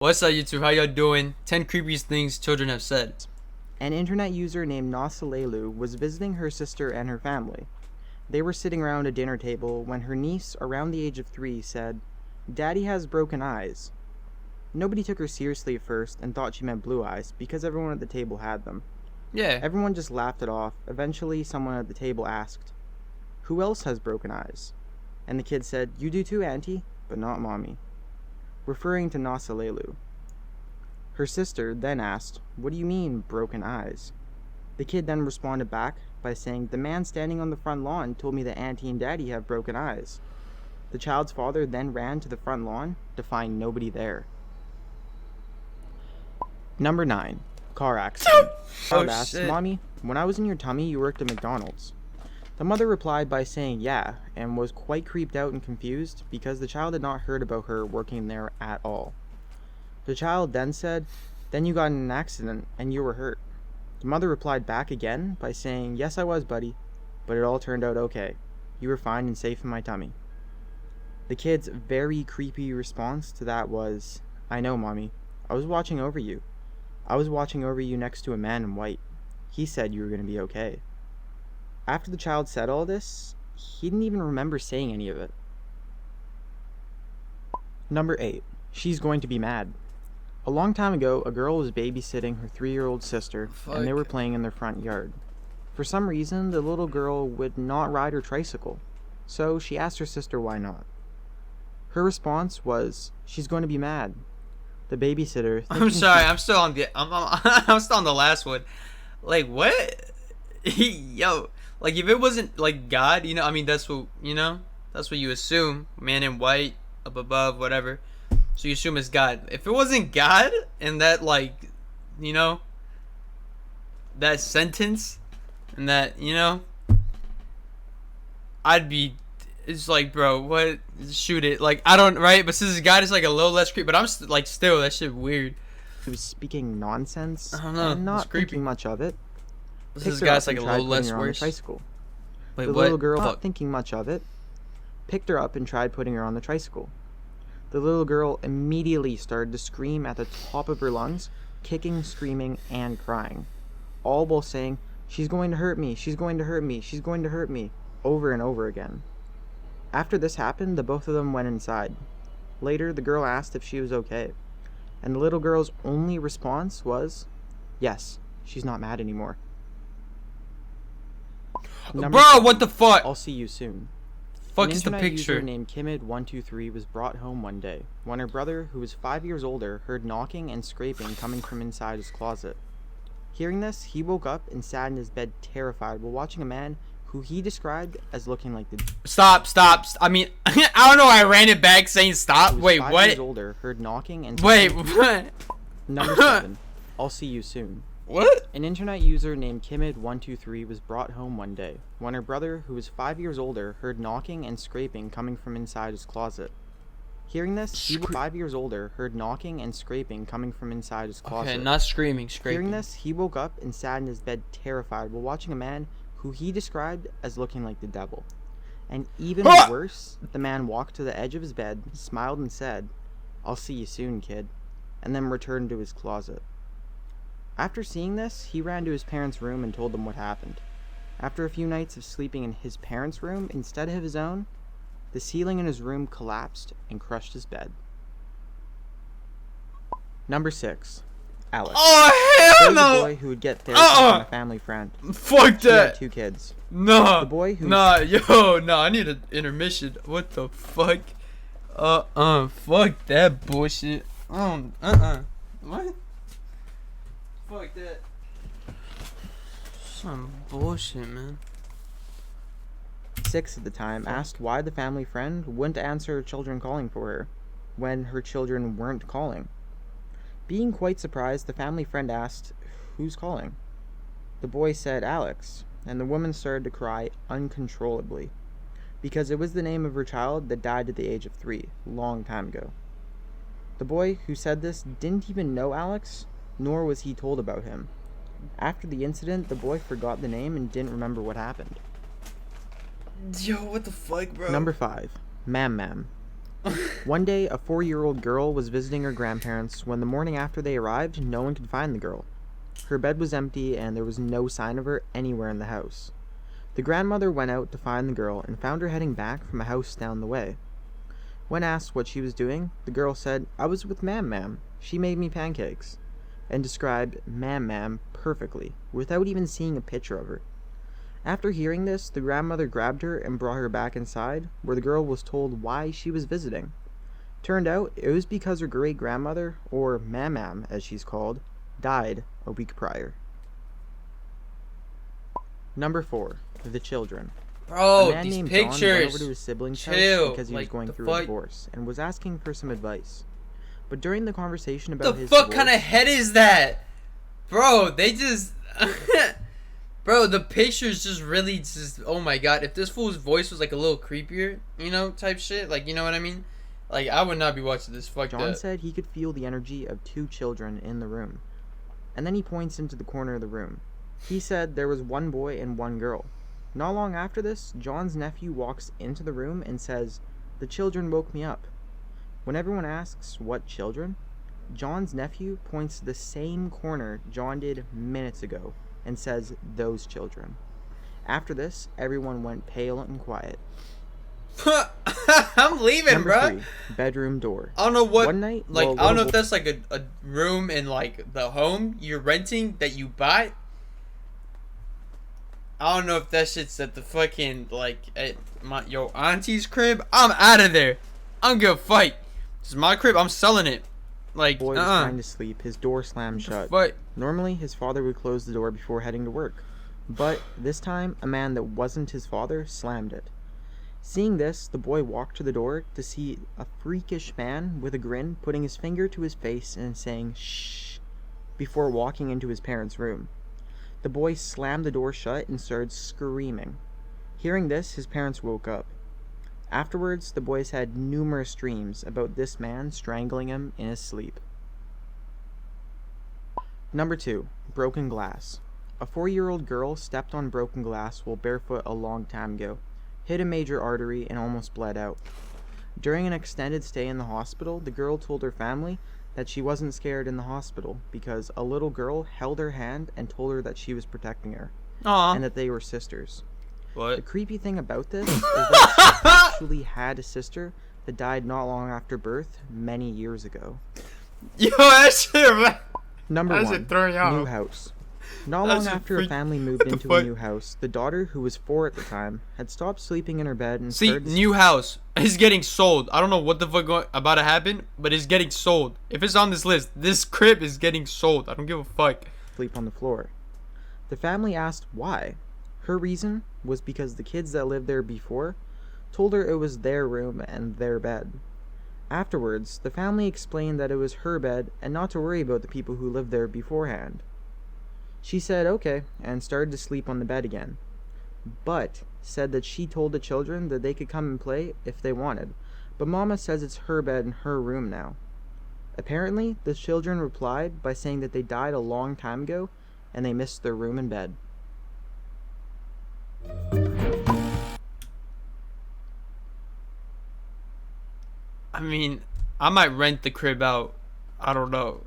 What's up, YouTube? How y'all doing? 10 creepiest things children have said. An internet user named Nasalelu was visiting her sister and her family. They were sitting around a dinner table when her niece, around the age of 3, said, "Daddy has broken eyes." Nobody took her seriously at first and thought she meant blue eyes because everyone at the table had them. Yeah. Everyone just laughed it off. Eventually, someone at the table asked, "Who else has broken eyes?" And the kid said, "You do too, Auntie, but not Mommy," referring to Nasalelu. Her sister then asked, "What do you mean, broken eyes?" The kid then responded back by saying, "The man standing on the front lawn told me that Auntie and Daddy have broken eyes." The child's father then ran to the front lawn to find nobody there. Number 9. Car accident. Child asked, shit. "Mommy, when I was in your tummy, you worked at McDonald's." The mother replied by saying yeah, and was quite creeped out and confused because the child had not heard about her working there at all. The child then said, "Then you got in an accident and you were hurt." The mother replied back again by saying, "Yes, I was, buddy, but it all turned out okay. You were fine and safe in my tummy." The kid's very creepy response to that was, "I know, Mommy. I was watching over you. I was watching over you next to a man in white. He said you were going to be okay." After the child said all this, he didn't even remember saying any of it. Number 8. She's going to be mad. A long time ago, a girl was babysitting her 3-year-old sister, and they were playing in their front yard. For some reason, the little girl would not ride her tricycle, so she asked her sister why not. Her response was, "She's going to be mad." The babysitter. I'm sorry. I'm still on the. I'm still on the last one. Like what? Yo. Like if it wasn't like God, I mean that's what that's what you assume. Man in white, up above, whatever. So you assume it's God. If it wasn't God and that that sentence and that I'd be. It's like, bro, what? Shoot it. Like I don't right, but since God is like a little less creepy, but I'm still that shit weird. He was speaking nonsense I don't know. and not thinking much of it. This guy's like a little less worse. Tricycle. Wait, the what? little girl, not thinking much of it, picked her up and tried putting her on the tricycle. The little girl immediately started to scream at the top of her lungs, kicking, screaming, and crying, all while saying, "She's going to hurt me, she's going to hurt me, she's going to hurt me," over and over again. After this happened, the both of them went inside. Later, the girl asked if she was okay, and the little girl's only response was, "Yes, she's not mad anymore." Number Bro, 7, what the fuck? I'll see you soon. Fuck An is the internet user picture? named Kimid123 was brought home one day when her brother, who was 5 years older, heard knocking and scraping coming from inside his closet. Hearing this, he woke up and sat in his bed terrified while watching a man who he described as looking like the Stop. I mean, I don't know why I ran it back saying stop. who was Wait, 5 what? years older, heard knocking and Wait, scraping. what? Number 7. I'll see you soon. What? An internet user named Kimid123 was brought home one day when her brother, who was 5 years older, heard knocking and scraping coming from inside his closet. Hearing this, he, 5 years older, heard knocking and scraping coming from inside his closet. Okay, not screaming, scraping. Hearing this, he woke up and sat in his bed terrified while watching a man who he described as looking like the devil. And even worse, the man walked to the edge of his bed, smiled and said, "I'll see you soon, kid," and then returned to his closet. After seeing this, he ran to his parents' room and told them what happened. After a few nights of sleeping in his parents' room instead of his own, the ceiling in his room collapsed and crushed his bed. Number 6. Alex. Oh There hell was a no! boy who would get therapy from a family friend. Fuck He had that! 2 kids. No. The boy who I need an intermission. What the fuck? Fuck that bullshit. What? Fuck that. Some bullshit, man. 6 at the time asked why the family friend wouldn't answer her children calling for her when her children weren't calling. Being quite surprised, the family friend asked, "Who's calling?" The boy said, "Alex," and the woman started to cry uncontrollably because it was the name of her child that died at the age of 3, long time ago. The boy who said this didn't even know Alex, nor was he told about him. After the incident, the boy forgot the name and didn't remember what happened. Yo, what the fuck, bro? Number 5. Mam Mam. One day, a 4-year-old girl was visiting her grandparents when the morning after they arrived, no one could find the girl. Her bed was empty and there was no sign of her anywhere in the house. The grandmother went out to find the girl and found her heading back from a house down the way. When asked what she was doing, the girl said, "I was with Mam. She made me pancakes," and described Mam perfectly, without even seeing a picture of her. After hearing this, the grandmother grabbed her and brought her back inside, where the girl was told why she was visiting. Turned out it was because her great-grandmother, or Mam as she's called, died a week prior. Number 4. The Children. A Bro, man these named John went over pictures. to his siblings' house Chill. because he was Like, going the through a fuck? divorce and was asking for some advice. But during the conversation What about the his fuck divorce, kind of head is that? Bro, they just... Bro, the pictures just really just... Oh my god, if this fool's voice was like a little creepier, you know, type shit, like, you know what I mean? Like, I would not be watching this. Fuck John that. said he could feel the energy of 2 children in the room. And then he points into the corner of the room. He said there was 1 boy and 1 girl. Not long after this, John's nephew walks into the room and says, "The children woke me up." When everyone asks what children, John's nephew points to the same corner John did minutes ago and says, "Those children." After this, everyone went pale and quiet. I'm leaving, Number bro. 3. Bedroom door. I don't know what, One night, like, while I don't know little if that's like a room in like the home you're renting that you bought. I don't know if that shit's at the fucking, like, at your auntie's crib. I'm out of there. I'm gonna fight. This is my crib. I'm selling it. Like, boy was trying to sleep, his door slammed shut. But Normally, his father would close the door before heading to work. But this time, a man that wasn't his father slammed it. Seeing this, the boy walked to the door to see a freakish man with a grin putting his finger to his face and saying "shh" before walking into his parents' room. The boy slammed the door shut and started screaming. Hearing this, his parents woke up. Afterwards, the boys had numerous dreams about this man strangling him in his sleep. Number 2. Broken glass. A 4-year-old girl stepped on broken glass while barefoot a long time ago, hit a major artery, and almost bled out. During an extended stay in the hospital, the girl told her family that she wasn't scared in the hospital because a little girl held her hand and told her that she was protecting her, and that they were sisters. The what? creepy thing about this is that she actually had a sister that died not long after birth many years ago. Yo, that shit, man. Number How's 1. it throwing you New off? house. Not That's long a after a freak- family moved the into fuck? a new house, the daughter, who was 4 at the time, had stopped sleeping in her bed and See, started to new house is getting sold. I don't know what the fuck about to happen, but it's getting sold. If it's on this list, this crib is getting sold. I don't give a fuck. sleep on the floor. The family asked why. Her reason was because the kids that lived there before told her it was their room and their bed. Afterwards, the family explained that it was her bed and not to worry about the people who lived there beforehand. She said okay and started to sleep on the bed again, but said that she told the children that they could come and play if they wanted, but Mama says it's her bed and her room now. Apparently, the children replied by saying that they died a long time ago and they missed their room and bed. I mean, I might rent the crib out. I don't know.